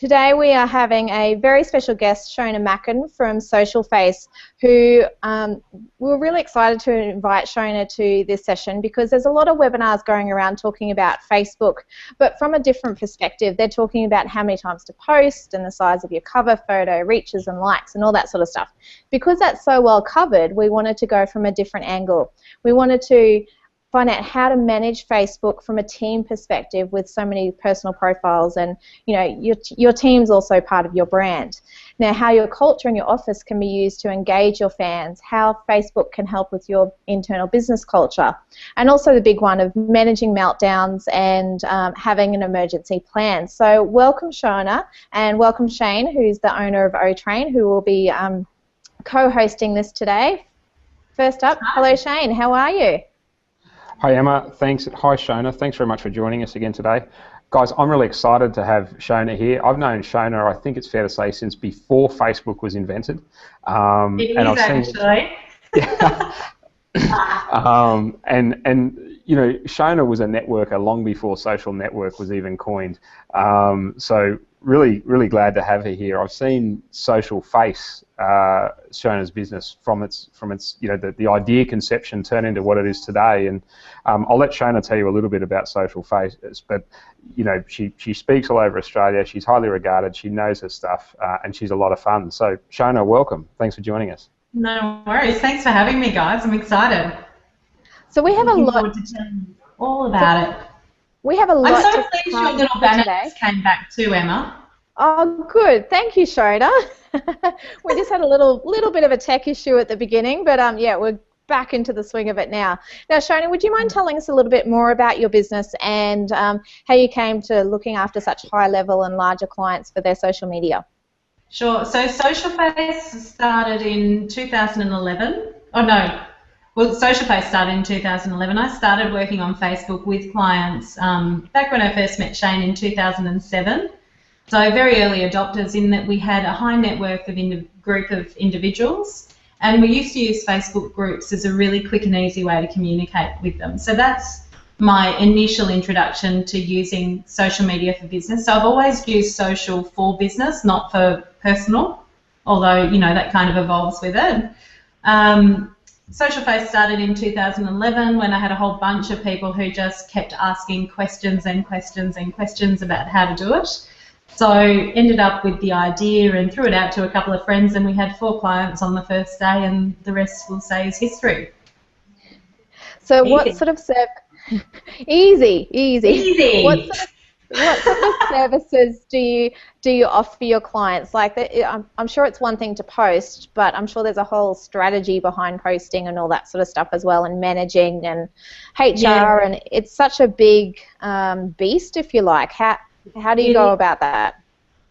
Today we are having a very special guest, Shona Mackin from Social Face, who we're really excited to invite Shona to this session because there's a lot of webinars going around talking about Facebook, but from a different perspective. They're talking about how many times to post and the size of your cover photo, reaches and likes and all that sort of stuff. Because that's so well covered, we wanted to go from a different angle. We wanted to find out how to manage Facebook from a team perspective with so many personal profiles, and your team's also part of your brand. Now, how your culture in your office can be used to engage your fans, how Facebook can help with your internal business culture, and also the big one of managing meltdowns and having an emergency plan. So welcome Shona, and welcome Shane, who's the owner of Otrain, who will be co-hosting this today. First up, hello Shane, how are you? Hi Emma, thanks. Hi Shona, thanks very much for joining us again today. Guys, I'm really excited to have Shona here. I've known Shona, I think it's fair to say, since before Facebook was invented. It is actually. And you know, Shona was a networker long before social network was even coined. So really glad to have her here. I've seen Social Face, Shona's business, from its the idea conception turn into what it is today. And I'll let Shona tell you a little bit about Social Face. But she speaks all over Australia. She's highly regarded. She knows her stuff, and she's a lot of fun. So Shona, welcome. Thanks for joining us. No worries. Thanks for having me, guys. I'm excited. So we have Looking forward to telling you all about it. We have a lot. I'm so pleased your little banner came back too, Emma. Oh, good. Thank you, Shona. We just had a little bit of a tech issue at the beginning, but yeah, we're back into the swing of it now. Now, Shona, would you mind telling us a little bit more about your business and how you came to looking after such high-level and larger clients for their social media? Sure. So Social Face started in 2011. Oh, no. Well, Social Face started in 2011. I started working on Facebook with clients back when I first met Shane in 2007. So very early adopters, in that we had a high net worth of group of individuals, and we used to use Facebook groups as a really quick and easy way to communicate with them. So that's my initial introduction to using social media for business. So I've always used social for business, not for personal, although that kind of evolves with it. Social Face started in 2011 when I had a whole bunch of people who just kept asking questions and questions and questions about how to do it. So ended up with the idea and threw it out to a couple of friends, and we had 4 clients on the first day, and the rest we'll say is history. So what sort of easy. What sort of services do you offer for your clients? Like, I'm sure it's one thing to post, but I'm sure there's a whole strategy behind posting and all that sort of stuff as well, and managing and HR, and it's such a big beast, if you like. How do you go about that?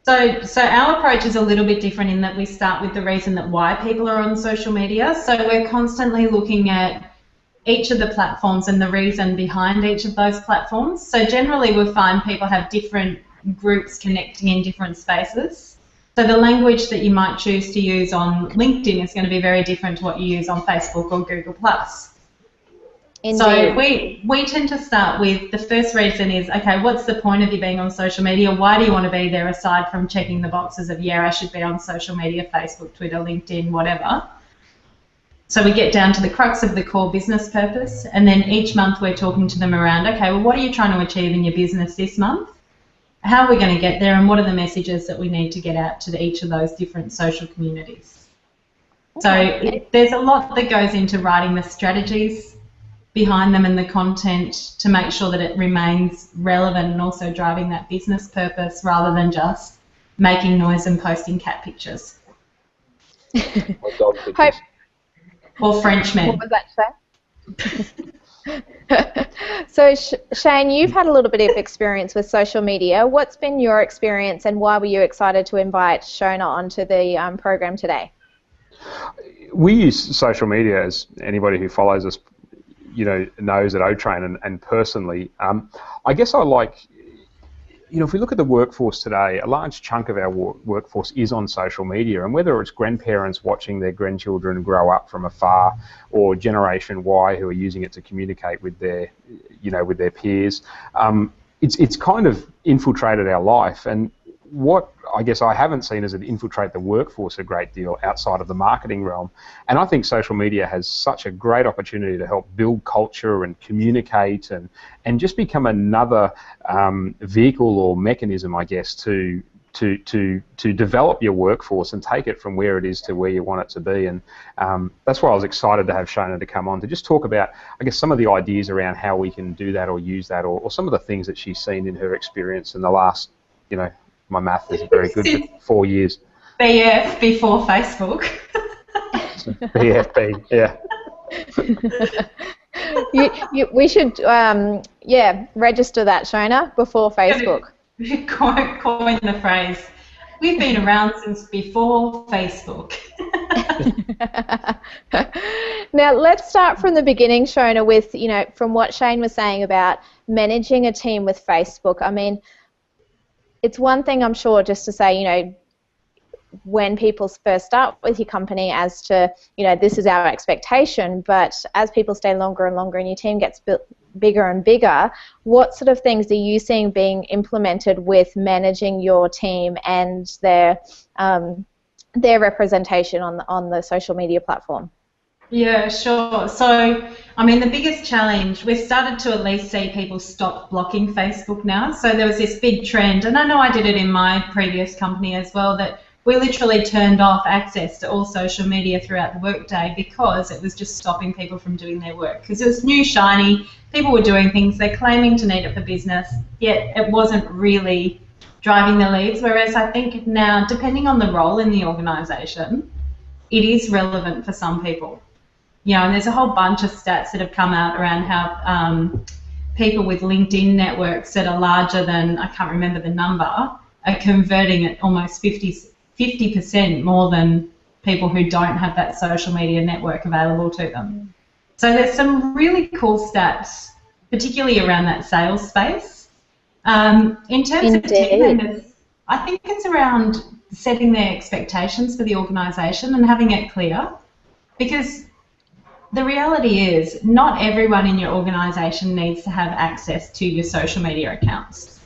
So our approach is a little bit different in that we start with the reason that why people are on social media. So we're constantly looking at each of the platforms and the reason behind each of those platforms. So generally we find people have different groups connecting in different spaces. So the language that you might choose to use on LinkedIn is going to be very different to what you use on Facebook or Google+. Indeed. So we tend to start with the first reason is, okay, what's the point of you being on social media? Why do you want to be there aside from checking the boxes of, yeah, I should be on social media, Facebook, Twitter, LinkedIn, whatever. So we get down to the crux of the core business purpose, and then each month we're talking to them around, okay, well, what are you trying to achieve in your business this month? How are we going to get there, and what are the messages that we need to get out to each of those different social communities? So there's a lot that goes into writing the strategies behind them and the content to make sure that it remains relevant and also driving that business purpose rather than just making noise and posting cat pictures. Or Frenchmen. What was that, Shane? So Shane, you've had a little bit of experience with social media. What's been your experience, and why were you excited to invite Shona onto the program today? We use social media, as anybody who follows us knows, at Otrain, and personally, I guess I like, if we look at the workforce today, a large chunk of our workforce is on social media, and whether it's grandparents watching their grandchildren grow up from afar, or Generation Y who are using it to communicate with their, with their peers, it's kind of infiltrated our life. And what I guess I haven't seen is it infiltrate the workforce a great deal outside of the marketing realm. And I think social media has such a great opportunity to help build culture and communicate and just become another vehicle or mechanism, I guess, to develop your workforce and take it from where it is to where you want it to be. And that's why I was excited to have Shona to come on to just talk about, I guess, some of the ideas around how we can do that or use that, or some of the things that she's seen in her experience in the last, my math is very good, but 4 years. BF before Facebook. BFB, yeah. We should, register that, Shona, before Facebook. Coin the phrase. We've been around since before Facebook. Now, let's start from the beginning, Shona, with, from what Shane was saying about managing a team with Facebook. I mean, it's one thing, I'm sure, just to say, when people first start with your company as to, this is our expectation, but as people stay longer and longer and your team gets bigger and bigger, what sort of things are you seeing being implemented with managing your team and their representation on the social media platform? Yeah, sure. So, I mean, the biggest challenge, we've started to at least see people stop blocking Facebook now. So there was this big trend, and I know I did it in my previous company as well, that we literally turned off access to all social media throughout the workday because it was just stopping people from doing their work. Because it was new, shiny, people were doing things, they're claiming to need it for business, yet it wasn't really driving the leads. Whereas I think now, depending on the role in the organisation, it is relevant for some people. And there's a whole bunch of stats that have come out around how people with LinkedIn networks that are larger than, I can't remember the number, are converting at almost 50% more than people who don't have that social media network available to them. So there's some really cool stats, particularly around that sales space. In terms of team members, I think it's around setting their expectations for the organisation and having it clear, because the reality is not everyone in your organisation needs to have access to your social media accounts.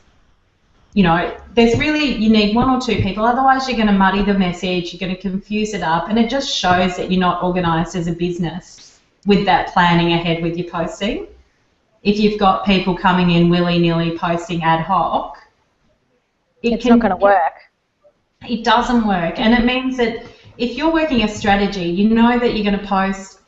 There's really, you need one or two people, otherwise you're going to muddy the message, you're going to confuse it up, and it just shows that you're not organised as a business with that planning ahead with your posting. If you've got people coming in willy-nilly posting ad hoc, it's not going to work. It doesn't work, and it means that if you're working a strategy, you know that you're going to post.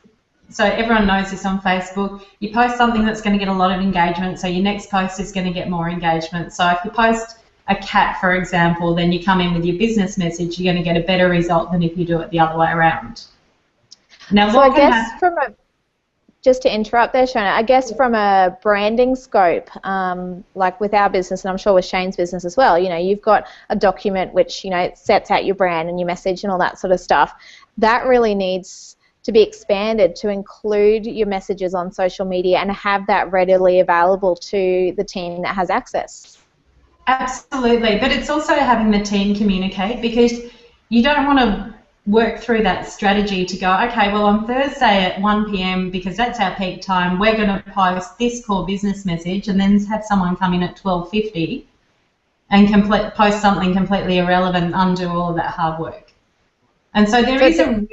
So everyone knows this on Facebook. You post something that's going to get a lot of engagement, so your next post is going to get more engagement. So if you post a cat, for example, then you come in with your business message, you're going to get a better result than if you do it the other way around. Now, so I guess just to interrupt there, Shona, I guess from a branding scope, like with our business, and I'm sure with Shane's business as well, you've got a document which, sets out your brand and your message and all that sort of stuff. That really needs to be expanded to include your messages on social media and have that readily available to the team that has access. Absolutely, but it's also having the team communicate, because you don't want to work through that strategy to go, okay, well on Thursday at 1 p.m, because that's our peak time, we're going to post this core business message, and then have someone come in at 12:50 and post something completely irrelevant and undo all of that hard work. And so there is a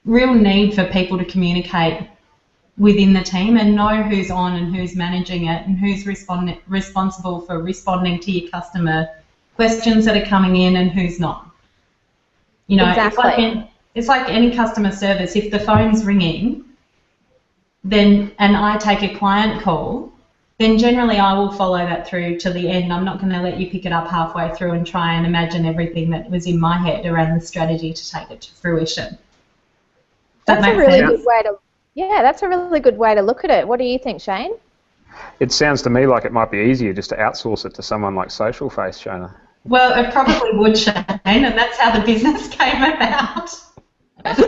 real need for people to communicate within the team and know who's on and who's managing it and who's responsible for responding to your customer questions that are coming in and who's not. Exactly. It's like any customer service. If the phone's ringing, and I take a client call, then generally I will follow that through to the end. I'm not going to let you pick it up halfway through and try and imagine everything that was in my head around the strategy to take it to fruition. That's a really good way to. Yeah, that's a really good way to look at it. What do you think, Shane? It sounds to me like it might be easier just to outsource it to someone like Social Face, Shona. Well, it probably would, Shane, and that's how the business came about. And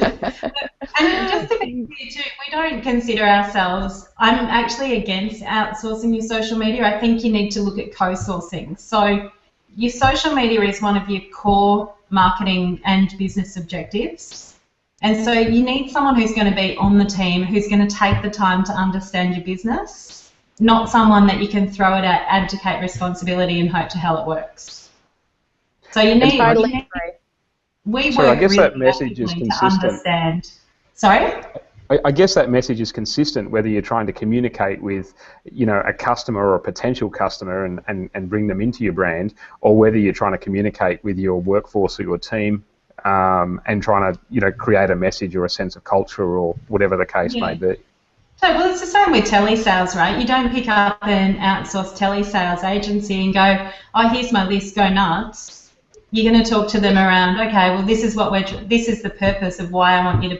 just to be clear too, we don't consider ourselves, I'm actually against outsourcing your social media. I think you need to look at co-sourcing. So your social media is one of your core marketing and business objectives. And so you need someone who's going to be on the team, who's going to take the time to understand your business, not someone that you can throw it at, abdicate responsibility and hope to hell it works. So you need, Totally agree. we So I work guess really that message is actively to consistent. understand. Sorry? I guess that message is consistent whether you're trying to communicate with, a customer or a potential customer and bring them into your brand, or whether you're trying to communicate with your workforce or your team and trying to, create a message or a sense of culture or whatever the case may be. So, well, it's the same with telesales, right? You don't pick up an outsourced telesales agency and go, oh, here's my list, go nuts. You're going to talk to them around, okay, well, this is the purpose of why I want you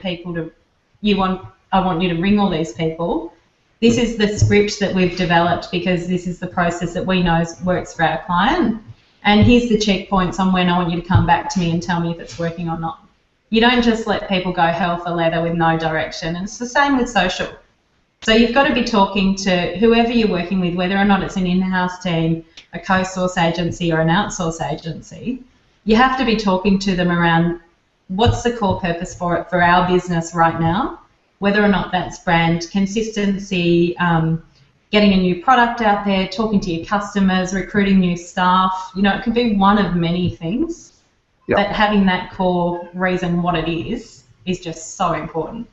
to ring all these people. This is the script that we've developed because this is the process that we know works for our client. And here's the checkpoints on when I want you to come back to me and tell me if it's working or not. You don't just let people go hell for leather with no direction. And it's the same with social. So you've got to be talking to whoever you're working with, whether or not it's an in-house team, a co-source agency, or an outsource agency. You have to be talking to them around what's the core purpose for it for our business right now, whether or not that's brand consistency, getting a new product out there, talking to your customers, recruiting new staff. It could be one of many things. Yep. But having that core reason what it is just so important.